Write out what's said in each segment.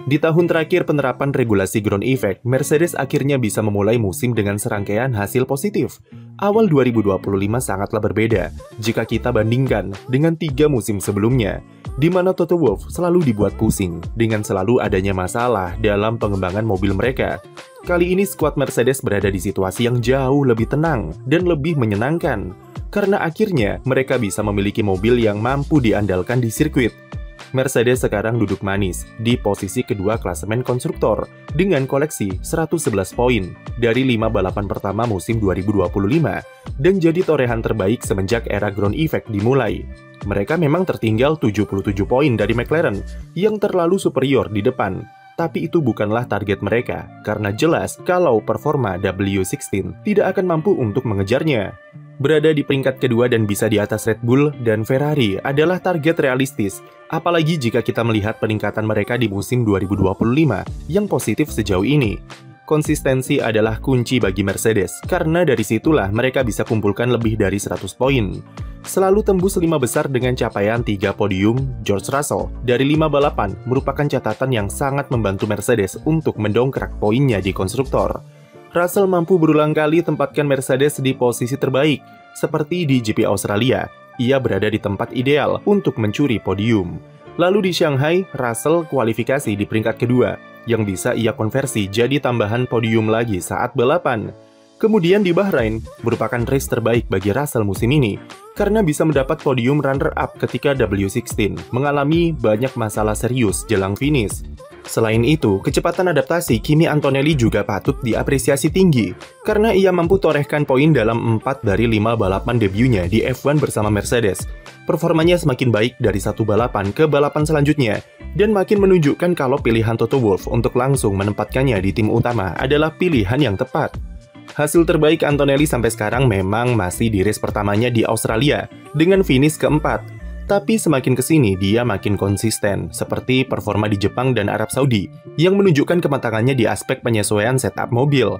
Di tahun terakhir penerapan regulasi ground effect, Mercedes akhirnya bisa memulai musim dengan serangkaian hasil positif. Awal 2025 sangatlah berbeda jika kita bandingkan dengan 3 musim sebelumnya, di mana Toto Wolff selalu dibuat pusing dengan selalu adanya masalah dalam pengembangan mobil mereka. Kali ini skuad Mercedes berada di situasi yang jauh lebih tenang dan lebih menyenangkan, karena akhirnya mereka bisa memiliki mobil yang mampu diandalkan di sirkuit. Mercedes sekarang duduk manis di posisi kedua klasemen konstruktor dengan koleksi 111 poin dari 5 balapan pertama musim 2025 dan jadi torehan terbaik semenjak era ground effect dimulai. Mereka memang tertinggal 77 poin dari McLaren yang terlalu superior di depan, tapi itu bukanlah target mereka karena jelas kalau performa W16 tidak akan mampu untuk mengejarnya. Berada di peringkat kedua dan bisa di atas Red Bull dan Ferrari adalah target realistis, apalagi jika kita melihat peningkatan mereka di musim 2025 yang positif sejauh ini. Konsistensi adalah kunci bagi Mercedes, karena dari situlah mereka bisa kumpulkan lebih dari 100 poin. Selalu tembus 5 besar dengan capaian 3 podium, George Russell dari 5 balapan merupakan catatan yang sangat membantu Mercedes untuk mendongkrak poinnya di konstruktor. Russell mampu berulang kali tempatkan Mercedes di posisi terbaik, seperti di GP Australia. Ia berada di tempat ideal untuk mencuri podium. Lalu di Shanghai, Russell kualifikasi di peringkat kedua, yang bisa ia konversi jadi tambahan podium lagi saat balapan. Kemudian di Bahrain, merupakan race terbaik bagi Russell musim ini, karena bisa mendapat podium runner-up ketika W16 mengalami banyak masalah serius jelang finish. Selain itu, kecepatan adaptasi Kimi Antonelli juga patut diapresiasi tinggi, karena ia mampu torehkan poin dalam 4 dari 5 balapan debutnya di F1 bersama Mercedes. Performanya semakin baik dari satu balapan ke balapan selanjutnya, dan makin menunjukkan kalau pilihan Toto Wolff untuk langsung menempatkannya di tim utama adalah pilihan yang tepat. Hasil terbaik Antonelli sampai sekarang memang masih di race pertamanya di Australia, dengan finish keempat. Tapi semakin kesini dia makin konsisten, seperti performa di Jepang dan Arab Saudi, yang menunjukkan kematangannya di aspek penyesuaian setup mobil.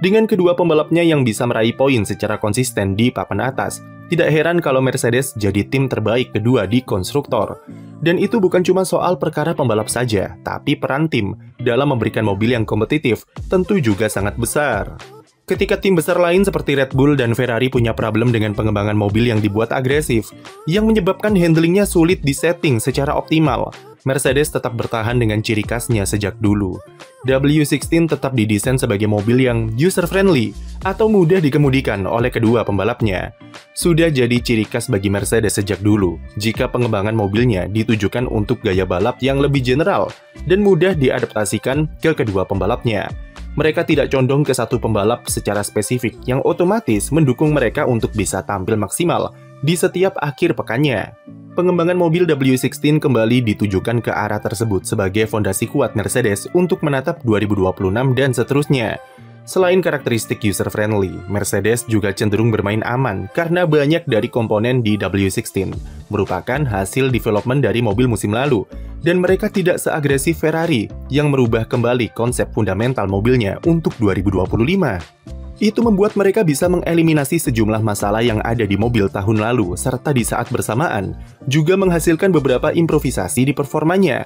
Dengan kedua pembalapnya yang bisa meraih poin secara konsisten di papan atas, tidak heran kalau Mercedes jadi tim terbaik kedua di konstruktor. Dan itu bukan cuma soal perkara pembalap saja, tapi peran tim dalam memberikan mobil yang kompetitif tentu juga sangat besar. Ketika tim besar lain seperti Red Bull dan Ferrari punya problem dengan pengembangan mobil yang dibuat agresif, yang menyebabkan handlingnya sulit disetting secara optimal, Mercedes tetap bertahan dengan ciri khasnya sejak dulu. W16 tetap didesain sebagai mobil yang user-friendly atau mudah dikemudikan oleh kedua pembalapnya. Sudah jadi ciri khas bagi Mercedes sejak dulu, jika pengembangan mobilnya ditujukan untuk gaya balap yang lebih general dan mudah diadaptasikan ke kedua pembalapnya. Mereka tidak condong ke satu pembalap secara spesifik yang otomatis mendukung mereka untuk bisa tampil maksimal di setiap akhir pekannya. Pengembangan mobil W16 kembali ditujukan ke arah tersebut sebagai fondasi kuat Mercedes untuk menatap 2026 dan seterusnya. Selain karakteristik user-friendly, Mercedes juga cenderung bermain aman karena banyak dari komponen di W16 merupakan hasil development dari mobil musim lalu, dan mereka tidak seagresif Ferrari yang merubah kembali konsep fundamental mobilnya untuk 2025. Itu membuat mereka bisa mengeliminasi sejumlah masalah yang ada di mobil tahun lalu, serta di saat bersamaan juga menghasilkan beberapa improvisasi di performanya.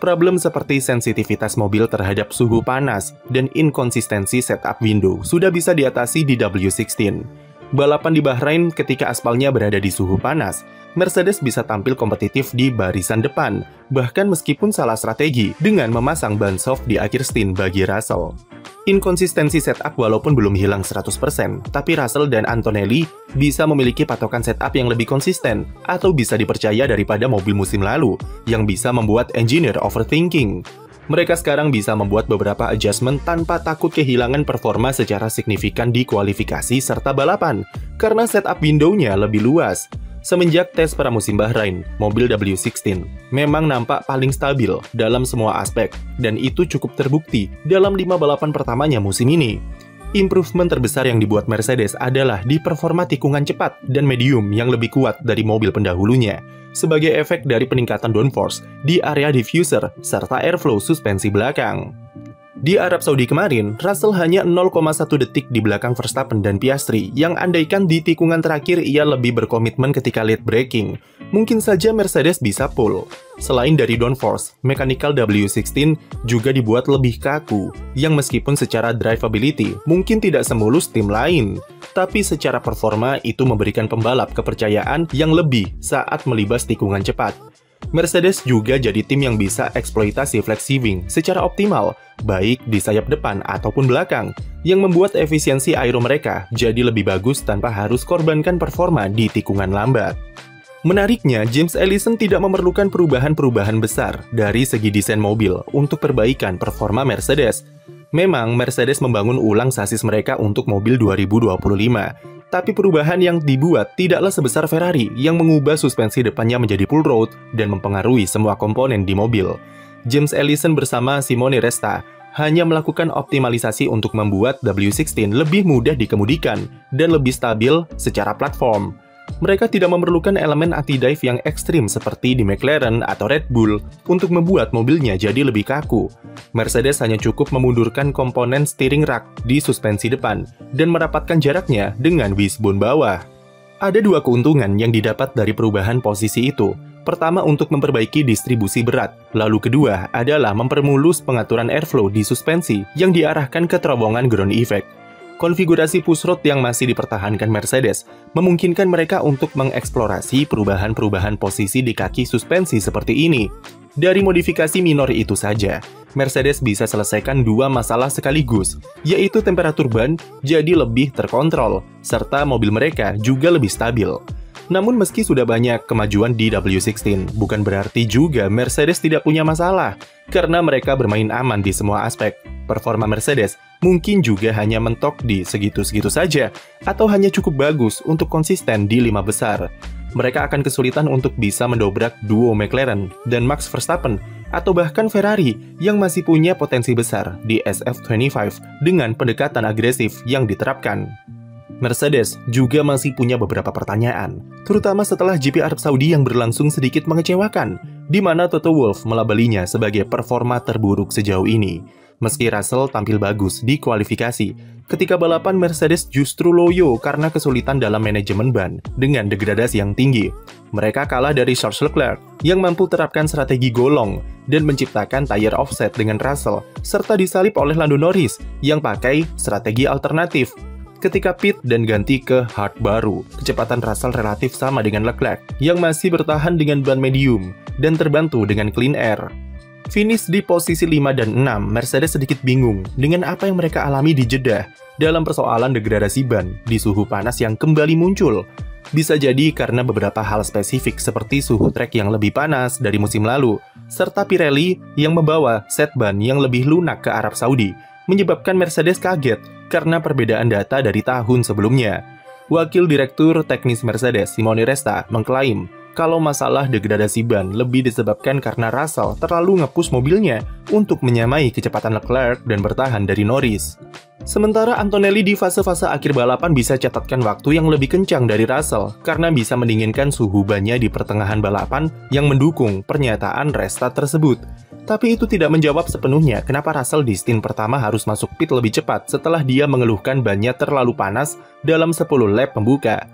Problem seperti sensitivitas mobil terhadap suhu panas dan inkonsistensi setup window sudah bisa diatasi di W16. Balapan di Bahrain ketika aspalnya berada di suhu panas, Mercedes bisa tampil kompetitif di barisan depan, bahkan meskipun salah strategi dengan memasang ban soft di akhir stint bagi Russell. Inkonsistensi setup walaupun belum hilang 100%, tapi Russell dan Antonelli bisa memiliki patokan setup yang lebih konsisten atau bisa dipercaya daripada mobil musim lalu yang bisa membuat engineer overthinking. Mereka sekarang bisa membuat beberapa adjustment tanpa takut kehilangan performa secara signifikan di kualifikasi serta balapan, karena setup window-nya lebih luas. Semenjak tes pramusim Bahrain, mobil W16 memang nampak paling stabil dalam semua aspek, dan itu cukup terbukti dalam 5 balapan pertamanya musim ini. Improvement terbesar yang dibuat Mercedes adalah di performa tikungan cepat dan medium yang lebih kuat dari mobil pendahulunya, sebagai efek dari peningkatan downforce di area diffuser serta airflow suspensi belakang. Di Arab Saudi kemarin, Russell hanya 0,1 detik di belakang Verstappen dan Piastri, yang andaikan di tikungan terakhir ia lebih berkomitmen ketika late braking, mungkin saja Mercedes bisa pull. Selain dari downforce, mechanical W16 juga dibuat lebih kaku, yang meskipun secara drivability mungkin tidak semulus tim lain, tapi secara performa itu memberikan pembalap kepercayaan yang lebih saat melibas tikungan cepat. Mercedes juga jadi tim yang bisa eksploitasi flexi-wing secara optimal, baik di sayap depan ataupun belakang, yang membuat efisiensi aero mereka jadi lebih bagus tanpa harus korbankan performa di tikungan lambat. Menariknya, James Allison tidak memerlukan perubahan-perubahan besar dari segi desain mobil untuk perbaikan performa Mercedes. Memang, Mercedes membangun ulang sasis mereka untuk mobil 2025, tapi perubahan yang dibuat tidaklah sebesar Ferrari yang mengubah suspensi depannya menjadi pull rod dan mempengaruhi semua komponen di mobil. James Allison bersama Simone Resta hanya melakukan optimalisasi untuk membuat W16 lebih mudah dikemudikan dan lebih stabil secara platform. Mereka tidak memerlukan elemen anti-dive yang ekstrim seperti di McLaren atau Red Bull untuk membuat mobilnya jadi lebih kaku. Mercedes hanya cukup memundurkan komponen steering rack di suspensi depan dan merapatkan jaraknya dengan wishbone bawah. Ada dua keuntungan yang didapat dari perubahan posisi itu. Pertama, untuk memperbaiki distribusi berat. Lalu kedua adalah mempermulus pengaturan airflow di suspensi yang diarahkan ke terowongan ground effect. Konfigurasi pushrod yang masih dipertahankan Mercedes memungkinkan mereka untuk mengeksplorasi perubahan-perubahan posisi di kaki suspensi seperti ini. Dari modifikasi minor itu saja, Mercedes bisa selesaikan dua masalah sekaligus, yaitu temperatur ban jadi lebih terkontrol, serta mobil mereka juga lebih stabil. Namun meski sudah banyak kemajuan di W16, bukan berarti juga Mercedes tidak punya masalah, karena mereka bermain aman di semua aspek. Performa Mercedes mungkin juga hanya mentok di segitu-segitu saja, atau hanya cukup bagus untuk konsisten di 5 besar. Mereka akan kesulitan untuk bisa mendobrak duo McLaren dan Max Verstappen, atau bahkan Ferrari yang masih punya potensi besar di SF25 dengan pendekatan agresif yang diterapkan. Mercedes juga masih punya beberapa pertanyaan, terutama setelah GP Arab Saudi yang berlangsung sedikit mengecewakan, di mana Toto Wolff melabelinya sebagai performa terburuk sejauh ini. Meski Russell tampil bagus di kualifikasi, ketika balapan Mercedes justru loyo karena kesulitan dalam manajemen ban dengan degradasi yang tinggi. Mereka kalah dari Charles Leclerc yang mampu terapkan strategi golong dan menciptakan tire offset dengan Russell, serta disalip oleh Lando Norris yang pakai strategi alternatif. Ketika pit dan ganti ke hard baru, kecepatan Russell relatif sama dengan Leclerc yang masih bertahan dengan ban medium dan terbantu dengan clean air. Finish di posisi 5 dan 6, Mercedes sedikit bingung dengan apa yang mereka alami di Jeddah dalam persoalan degradasi ban di suhu panas yang kembali muncul. Bisa jadi karena beberapa hal spesifik seperti suhu trek yang lebih panas dari musim lalu, serta Pirelli yang membawa set ban yang lebih lunak ke Arab Saudi, menyebabkan Mercedes kaget karena perbedaan data dari tahun sebelumnya. Wakil Direktur Teknis Mercedes, Simone Resta, mengklaim kalau masalah degradasi ban lebih disebabkan karena Russell terlalu nge-push mobilnya untuk menyamai kecepatan Leclerc dan bertahan dari Norris. Sementara Antonelli di fase-fase akhir balapan bisa catatkan waktu yang lebih kencang dari Russell karena bisa mendinginkan suhu bannya di pertengahan balapan yang mendukung pernyataan Resta tersebut. Tapi itu tidak menjawab sepenuhnya kenapa Russell di stint pertama harus masuk pit lebih cepat setelah dia mengeluhkan bannya terlalu panas dalam 10 lap pembuka.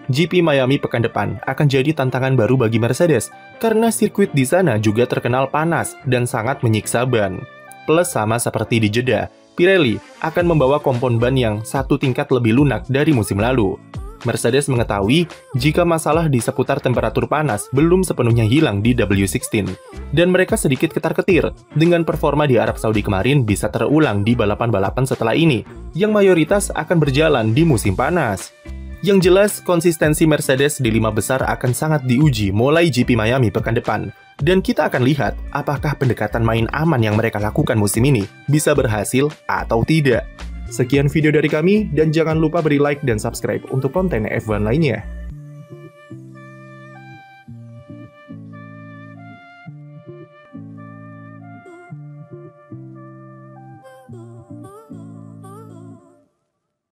GP Miami pekan depan akan jadi tantangan baru bagi Mercedes karena sirkuit di sana juga terkenal panas dan sangat menyiksa ban. Plus sama seperti di Jeddah, Pirelli akan membawa kompon ban yang satu tingkat lebih lunak dari musim lalu. Mercedes mengetahui jika masalah di seputar temperatur panas belum sepenuhnya hilang di W16, dan mereka sedikit ketar-ketir dengan performa di Arab Saudi kemarin bisa terulang di balapan-balapan setelah ini, yang mayoritas akan berjalan di musim panas. Yang jelas, konsistensi Mercedes di 5 besar akan sangat diuji mulai GP Miami pekan depan. Dan kita akan lihat apakah pendekatan main aman yang mereka lakukan musim ini bisa berhasil atau tidak. Sekian video dari kami, dan jangan lupa beri like dan subscribe untuk konten F1 lainnya.